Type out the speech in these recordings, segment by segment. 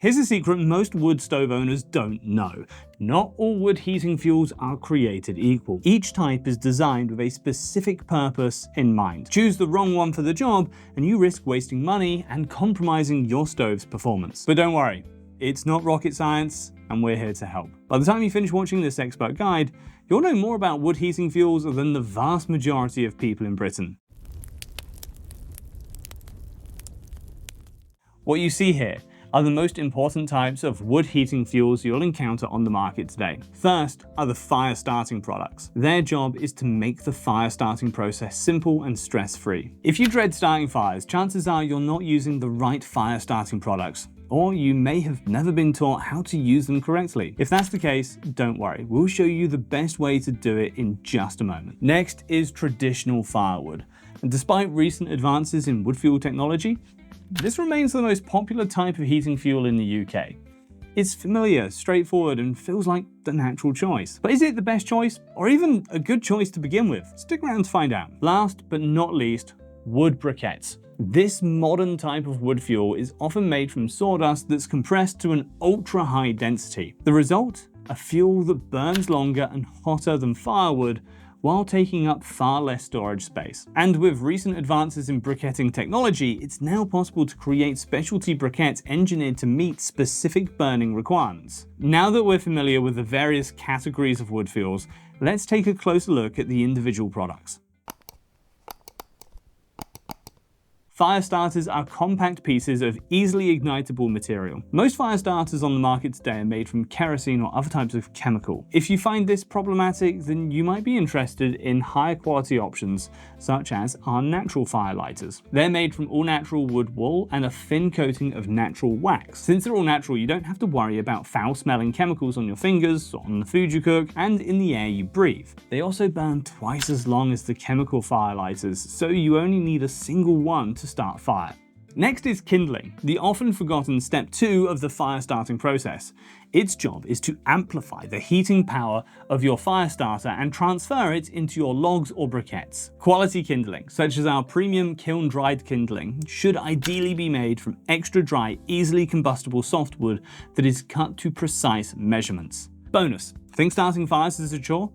Here's a secret most wood stove owners don't know. Not all wood heating fuels are created equal. Each type is designed with a specific purpose in mind. Choose the wrong one for the job and you risk wasting money and compromising your stove's performance. But don't worry, it's not rocket science and we're here to help. By the time you finish watching this expert guide, you'll know more about wood heating fuels than the vast majority of people in Britain. What you see here are the most important types of wood heating fuels you'll encounter on the market today. First are the fire starting products. Their job is to make the fire starting process simple and stress-free. If you dread starting fires, chances are you're not using the right fire starting products, or you may have never been taught how to use them correctly. If that's the case, don't worry, we'll show you the best way to do it in just a moment. Next is traditional firewood. And despite recent advances in wood fuel technology, this remains the most popular type of heating fuel in the UK. It's familiar, straightforward, and feels like the natural choice. But is it the best choice, or even a good choice to begin with? Stick around to find out. Last but not least, wood briquettes. This modern type of wood fuel is often made from sawdust that's compressed to an ultra-high density. The result? A fuel that burns longer and hotter than firewood, while taking up far less storage space. And with recent advances in briquetting technology, it's now possible to create specialty briquettes engineered to meet specific burning requirements. Now that we're familiar with the various categories of wood fuels, let's take a closer look at the individual products. Fire starters are compact pieces of easily ignitable material. Most fire starters on the market today are made from kerosene or other types of chemical. If you find this problematic, then you might be interested in higher quality options, such as our natural fire lighters. They're made from all-natural wood wool and a thin coating of natural wax. Since they're all natural, you don't have to worry about foul-smelling chemicals on your fingers, on the food you cook, and in the air you breathe. They also burn twice as long as the chemical fire lighters, so you only need a single one to start fire. Next is kindling, the often forgotten step 2 of the fire starting process. Its job is to amplify the heating power of your fire starter and transfer it into your logs or briquettes. Quality kindling, such as our premium kiln-dried kindling, should ideally be made from extra dry, easily combustible softwood that is cut to precise measurements. Bonus, think starting fires is a chore?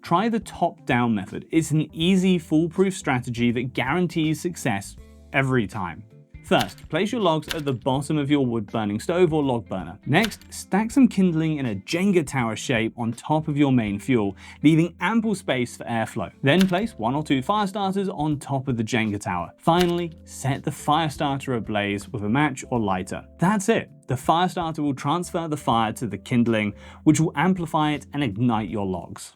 Try the top-down method. It's an easy, foolproof strategy that guarantees success every time. First, place your logs at the bottom of your wood-burning stove or log burner. Next, stack some kindling in a Jenga tower shape on top of your main fuel, leaving ample space for airflow. Then place 1 or 2 fire starters on top of the Jenga tower. Finally, set the fire starter ablaze with a match or lighter. That's it. The fire starter will transfer the fire to the kindling, which will amplify it and ignite your logs.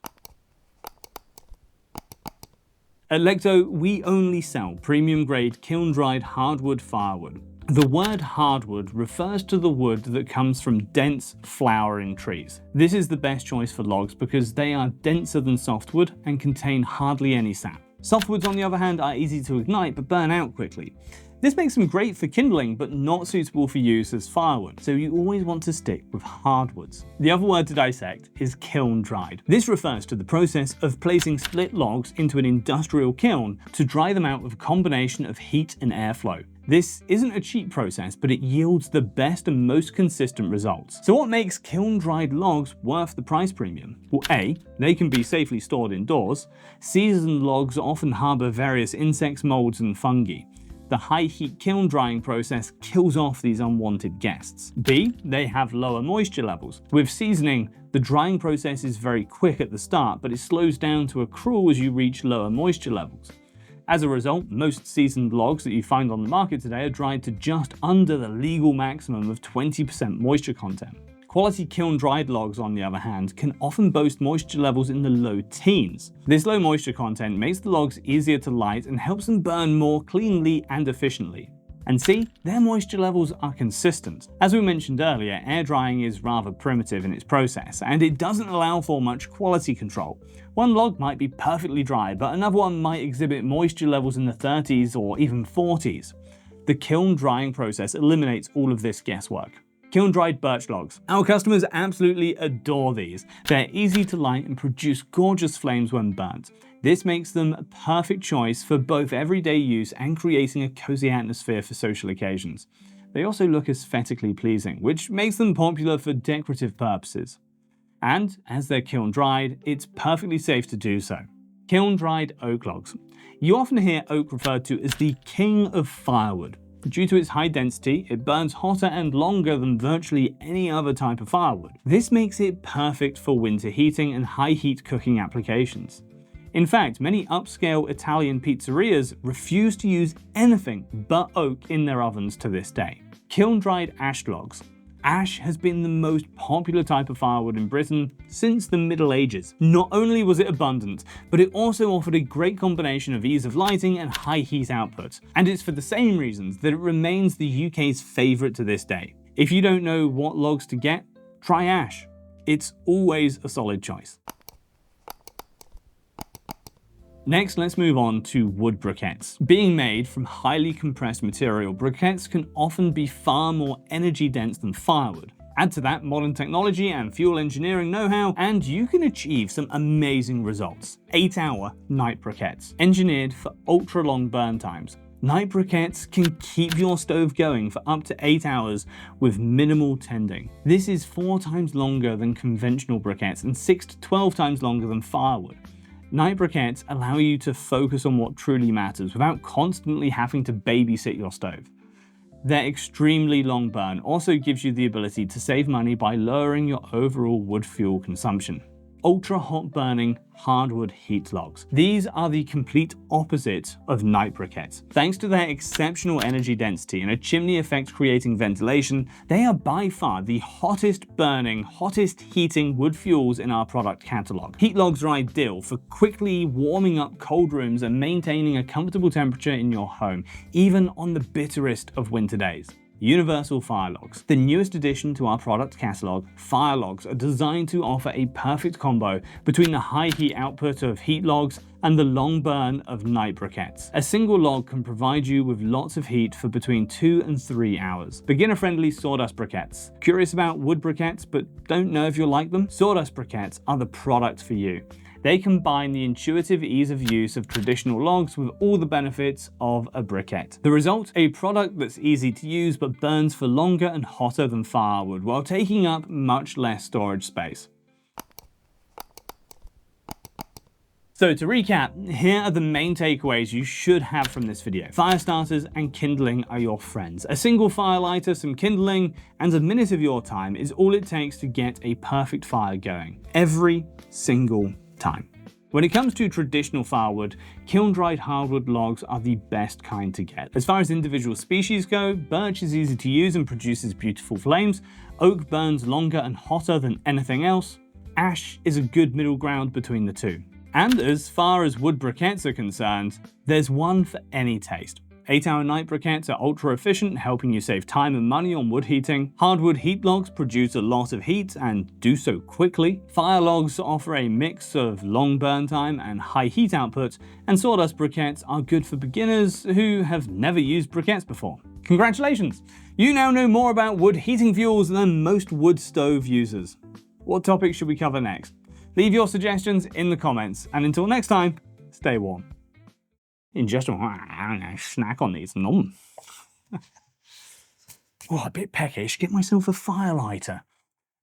At Lekto, we only sell premium-grade kiln-dried hardwood firewood. The word hardwood refers to the wood that comes from dense, flowering trees. This is the best choice for logs because they are denser than softwood and contain hardly any sap. Softwoods, on the other hand, are easy to ignite but burn out quickly. This makes them great for kindling, but not suitable for use as firewood, so you always want to stick with hardwoods. The other word to dissect is kiln-dried. This refers to the process of placing split logs into an industrial kiln to dry them out with a combination of heat and airflow. This isn't a cheap process, but it yields the best and most consistent results. So what makes kiln-dried logs worth the price premium? Well, A, they can be safely stored indoors. Seasoned logs often harbour various insects, molds, and fungi. The high heat kiln drying process kills off these unwanted guests. B, they have lower moisture levels. With seasoning, the drying process is very quick at the start, but it slows down to a crawl as you reach lower moisture levels. As a result, most seasoned logs that you find on the market today are dried to just under the legal maximum of 20% moisture content. Quality kiln-dried logs, on the other hand, can often boast moisture levels in the low teens. This low moisture content makes the logs easier to light and helps them burn more cleanly and efficiently. And C, their moisture levels are consistent. As we mentioned earlier, air drying is rather primitive in its process, and it doesn't allow for much quality control. One log might be perfectly dry, but another one might exhibit moisture levels in the 30s or even 40s. The kiln drying process eliminates all of this guesswork. Kiln-dried birch logs. Our customers absolutely adore these. They're easy to light and produce gorgeous flames when burnt. This makes them a perfect choice for both everyday use and creating a cozy atmosphere for social occasions. They also look aesthetically pleasing, which makes them popular for decorative purposes. And as they're kiln-dried, it's perfectly safe to do so. Kiln-dried oak logs. You often hear oak referred to as the king of firewood. Due to its high density, it burns hotter and longer than virtually any other type of firewood. This makes it perfect for winter heating and high heat cooking applications. In fact, many upscale Italian pizzerias refuse to use anything but oak in their ovens to this day. Kiln-dried ash logs. Ash has been the most popular type of firewood in Britain since the Middle Ages. Not only was it abundant, but it also offered a great combination of ease of lighting and high heat output. And it's for the same reasons that it remains the UK's favourite to this day. If you don't know what logs to get, try ash. It's always a solid choice. Next, let's move on to wood briquettes. Being made from highly compressed material, briquettes can often be far more energy dense than firewood. Add to that modern technology and fuel engineering know-how, and you can achieve some amazing results. 8-hour night briquettes, engineered for ultra-long burn times. Night briquettes can keep your stove going for up to 8 hours with minimal tending. This is 4 times longer than conventional briquettes and 6 to 12 times longer than firewood. Night briquettes allow you to focus on what truly matters without constantly having to babysit your stove. Their extremely long burn also gives you the ability to save money by lowering your overall wood fuel consumption. Ultra hot burning hardwood heat logs. These are the complete opposite of night briquettes. Thanks to their exceptional energy density and a chimney effect creating ventilation, they are by far the hottest burning, hottest heating wood fuels in our product catalog. Heat logs are ideal for quickly warming up cold rooms and maintaining a comfortable temperature in your home, even on the bitterest of winter days. Universal fire logs. The newest addition to our product catalog, fire logs are designed to offer a perfect combo between the high heat output of heat logs and the long burn of night briquettes. A single log can provide you with lots of heat for between 2 and 3 hours. Beginner-friendly sawdust briquettes. Curious about wood briquettes but don't know if you'll like them? Sawdust briquettes are the product for you. They combine the intuitive ease of use of traditional logs with all the benefits of a briquette. The result? A product that's easy to use but burns for longer and hotter than firewood while taking up much less storage space. So to recap, here are the main takeaways you should have from this video. Fire starters and kindling are your friends. A single fire lighter, some kindling, and a minute of your time is all it takes to get a perfect fire going. Every single time. When it comes to traditional firewood, kiln-dried hardwood logs are the best kind to get. As far as individual species go, birch is easy to use and produces beautiful flames, oak burns longer and hotter than anything else, ash is a good middle ground between the two. And as far as wood briquettes are concerned, there's one for any taste. 8-hour night briquettes are ultra efficient, helping you save time and money on wood heating. Hardwood heat logs produce a lot of heat and do so quickly. Fire logs offer a mix of long burn time and high heat output, and sawdust briquettes are good for beginners who have never used briquettes before. Congratulations! You now know more about wood heating fuels than most wood stove users. What topic should we cover next? Leave your suggestions in the comments, and until next time, stay warm. In just a snack on these. Nom. Oh, a bit peckish. Get myself a fire lighter.